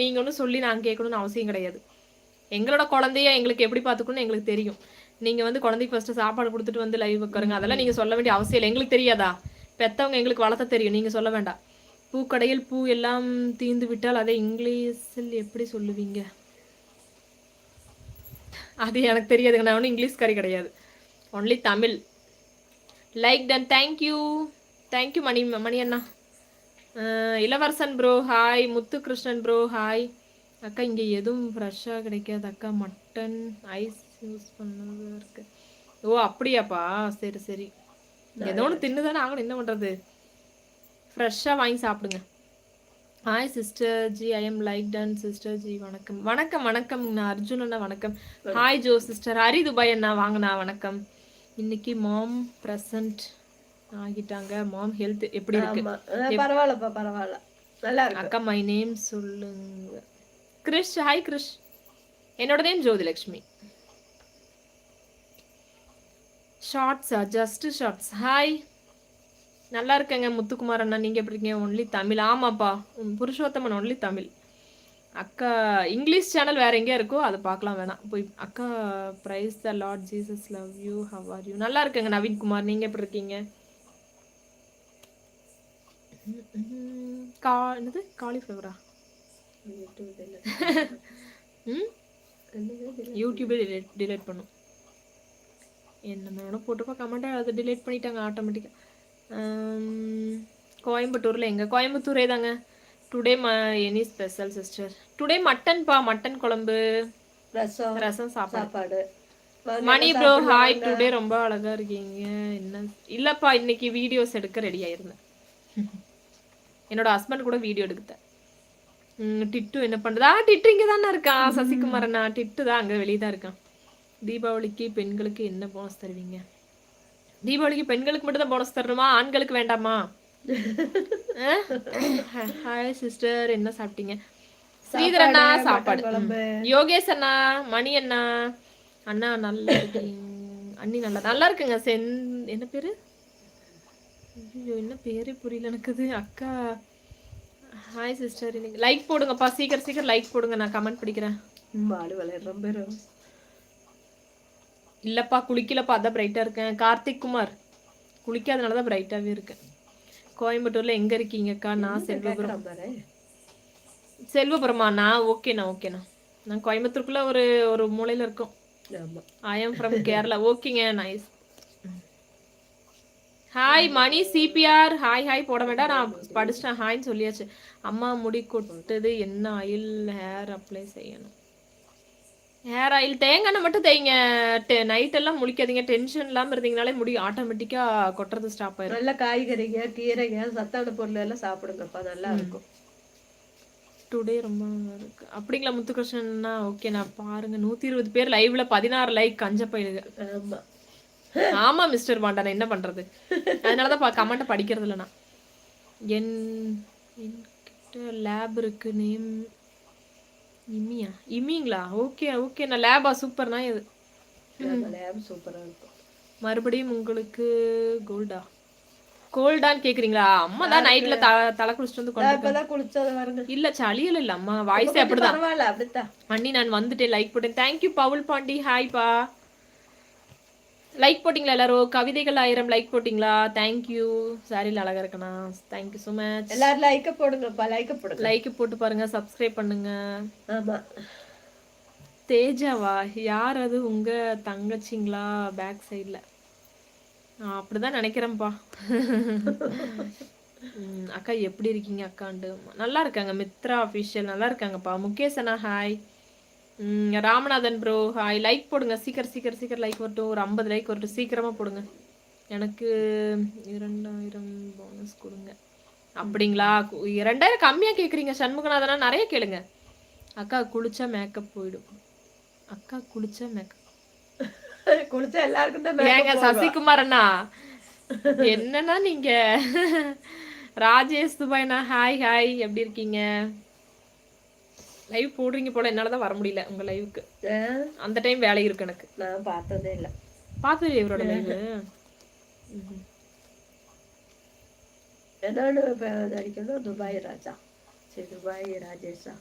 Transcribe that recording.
நீங்க ஒன்றும் சொல்லி நாங்கள் கேட்கணும்னு அவசியம் கிடையாது. எங்களோட குழந்தைய எங்களுக்கு எப்படி பார்த்துக்கணும்னு எங்களுக்கு தெரியும். நீங்க வந்து குழந்தைக்கு ஃபர்ஸ்ட் சாப்பாடு கொடுத்துட்டு வந்து லைவ் உட்காருங்க, அதெல்லாம் நீங்க சொல்ல வேண்டிய அவசியம் இல்லை. எங்களுக்கு தெரியாதா? பெத்தவங்க எங்களுக்கு வளர்த்த தெரியும், நீங்க சொல்ல வேண்டாம். பூக்கடையில் பூ எல்லாம் தீந்து விட்டால் அதை இங்கிலீஷில் எப்படி சொல்லுவீங்க? அது எனக்கு தெரியாதுங்க, நான் ஒன்றும் இங்கிலீஷ்காரி கிடையாது, only Tamil. Like done, thank you thank you Mani Mani அண்ணா. Ilavarasan bro hi. Muthukrishnan bro hi. அக்கா இங்கே எதுவும் ஃப்ரெஷ்ஷாக கிடைக்காது அக்கா, மட்டன் ஐஸ் யூஸ் பண்ணது இருக்கு. ஓ அப்படியாப்பா, சரி சரி. ஏதோ ஒன்று தின்னுதானே ஆகணும், என்ன பண்ணுறது, ஃப்ரெஷ்ஷாக வாங்கி சாப்பிடுங்க. Hi sister ji, I am like done sister ji. வணக்கம் வணக்கம் வணக்கம் அர்ஜுன் அண்ணா வணக்கம். Hi Jo sister. Hari Dubai அண்ணா வாங்கண்ணா வணக்கம். இன்னைக்கு மாம் ப்ரெசன்ட் ஆகிட்டாங்க. மாம் ஹெல்த் எப்படி இருக்கு? பரவாயில்லப்பா பரவாயில்ல, நல்லா இருக்கு அக்கா. மை நேம் சொல்லுங்க. கிரிஷ். ஹாய் கிரிஷ். என்னோட நேம் ஜோதிலக்ஷ்மி. ஷார்ட்ஸா? Just shorts. ஹாய், நல்லா இருக்கேங்க முத்துக்குமார் அண்ணா, நீங்கள் எப்படி இருக்கீங்க? ஒன்லி தமிழ். ஆமாப்பா, புருஷோத்தமன் ஒன்லி தமிழ். அக்கா இங்கிலீஷ் சேனல் வேற எங்கேயா இருக்கோ அதை பார்க்கலாம், வேணாம் போய். அக்கா praise the Lord Jesus love you, how are you? நல்லா இருக்கேங்க நவீன்குமார், நீங்கள் எப்படி இருக்கீங்க? என்னது காலிஃப்ளவரா? யூடியூபே டிலேட் பண்ணும். என்ன போட்டுப்பா கமெண்ட்டை, அதை டிலேட் பண்ணிட்டாங்க ஆட்டோமேட்டிக்காக. கோயம்புத்தூரில் எங்கே? கோயம்புத்தூரே தாங்க. Today any special sister? Today மட்டன்ப்பா, மட்டன் குழம்பு, ரசம் சாப்பாடு. மணி ப்ரோ ஹாய். டுடே ரொம்ப அழகா இருக்கீங்க. என்ன இல்லைப்பா, இன்னைக்கு வீடியோஸ் எடுக்க ரெடி ஆயிருந்தேன். என்னோட ஹஸ்பண்ட் கூட வீடியோ எடுத்தேன். டிட்டு என்ன பண்ணுறதா? டிட்டு இங்கே தானே இருக்கான் சசிகுமார் அண்ணா. டிட்டு தான் அங்கே வெளியே தான் இருக்கான். தீபாவளிக்கு பெண்களுக்கு என்ன போனஸ் தருவீங்க? தீபாவளிக்கு பெண்களுக்கு மட்டும் தான் போனஸ் தரணுமா, ஆண்களுக்கு வேண்டாமா? ஹாய் சிஸ்டர், என்ன சாப்பிட்டீங்க? ஸ்ரீதர் அண்ணா சாப்பாடு. யோகேஷ் அண்ணா, மணி அண்ணா, அண்ணா நல்லா இருக்கீங்க. அண்ணி நல்லா நல்லா இருக்குங்க. என்ன பேரு? ஐயோ என்ன பேரே புரியல எனக்கு. அக்கா ஹாய் சிஸ்டர். இன்னைக்கு லைக் போடுங்கப்பா, சீக்கிரம் சீக்கிரம் லைக் போடுங்க, நான் கமெண்ட் படிக்கிறேன். இல்லப்பா குளிக்கலப்பா, அதான் பிரைட்டா இருக்கேன். கார்த்திக் குமார், குளிக்காதனால தான் பிரைட்டாவே இருக்கேன். கோயம்புத்தூர்ல எங்க இருக்கீங்கக்கா? நான் செல்வபுரம். செல்வபுரமா? நான் ஓகேண்ணா ஓகேண்ணா, நான் கோயம்புத்தூருக்குள்ள ஒரு ஒரு மூலையில இருக்கோம். I am from Kerala. ஓகேங்க, நைஸ். ஹாய் மணி சிபிஆர். ஹாய் ஹாய் போட வேண்டாம், நான் படிச்சிட்டேன். ஹாய்ன்னு சொல்லியாச்சு. அம்மா முடி கொட்டுது, என்ன ஆயில் ஹேர் அப்ளை செய்யணும்? ஹேர் ஆயில் தேங்காய் எண்ணெய் மட்டும் தேய்ங்க. நைட் எல்லாம் முழிக்காதீங்க. டென்ஷன் இல்லாமல் இருந்தீங்கனாலே முடி ஆட்டோமேட்டிக்காக கொட்டுறது ஸ்டாப் ஆயிடும். நல்ல காய்கறிங்க, கீரைங்க, சத்தான பொருள் எல்லாம் சாப்பிடுங்கப்பா, நல்லா இருக்கும். டுடே ரொம்ப இருக்கு அப்படிங்களா முத்துகிருஷ்ணன்னா? ஓகே, நான் பாருங்க 120 பேர் லைவ்ல, 16 லைக். கஞ்ச பயிலுங்க. ஆமா மிஸ்டர் பாண்டா, என்ன பண்றது, அதனாலதான் கமெண்ட் படிக்கிறது இல்லை. நான் என்கிட்ட லேப் இருக்கு. நேம் இமியா? இமிங்களா? ஓகே ஓகே, நான் லேபா? சூப்பர்னா இது லேப் சூப்பரா இருக்கும். மறுபடியும் உங்களுக்கு கோல்டா? கோல்டான்னு கேக்குறீங்களா? அம்மா தான் நைட்ல தலை குளிச்சுட்டு வந்து குளிச்சது இல்ல சளியல இல்ல, அம்மா வாய்ஸே அப்படிதான். அண்ணி நான் வந்துட்டேன், லைக் போட்டேன். தேங்க்யூ பவுல் பாண்டி, ஹாய்ப்பா. லைக் போட்டிங்களா எல்லாரும்? கவிதைகள் 1000 லைக் போட்டிங்களா? தேங்க்யூ. சாரியில் அழகா இருக்கணா, தேங்க்யூ ஸோ மச். எல்லாரும் லைக் போடுங்கப்பா, லைக் போடுங்க, லைக் போட்டு பாருங்க, சப்ஸ்கிரைப் பண்ணுங்க. ஆமா. தேஜாவா? யார் அது? உங்க தங்கச்சிங்களா? பேக் சைடில் அப்படிதான் நினைக்கிறேன்ப்பா. அக்கா எப்படி இருக்கீங்க அக்காண்டு? நல்லா இருக்காங்க. மித்ரா அஃபிஷியல் நல்லா இருக்காங்கப்பா. முகேஷ் அண்ணா hi. Ramanathan bro hi. Like போடுங்க, சீக்கிரம் சீக்கிரம் சீக்கிரம் லைக் வரட்டும். ஒரு 50 லைக் வரட்டும், சீக்கிரமாக போடுங்க. எனக்கு 2000 போனஸ் கொடுங்க. அப்படிங்களா? 2000 கம்மியாக கேட்குறீங்க சண்முகநாதனா, நிறைய கேளுங்க. அக்கா குளிச்சா மேக்கப் போயிடும். அக்கா குளிச்சா மேக்கப் குளிச்சா எல்லாருக்கும் தான் ஏங்க சசிகுமார் அண்ணா என்னன்னா நீங்க? ராஜேஷ் துபாய்னா ஹாய் ஹாய், எப்படி இருக்கீங்க? லைவ் போடுறீங்க போல, என்னாலதான் வர முடியல உங்க லைவுக்கு. அந்த டைம் வேலை இருக்கு எனக்கு. நான் பார்த்ததே இல்லை. பார்த்தது இவரோட லைவ். என்னன்னு அடிக்கணும். துபாய் ராஜா, சரி துபாய் ராஜேஷா.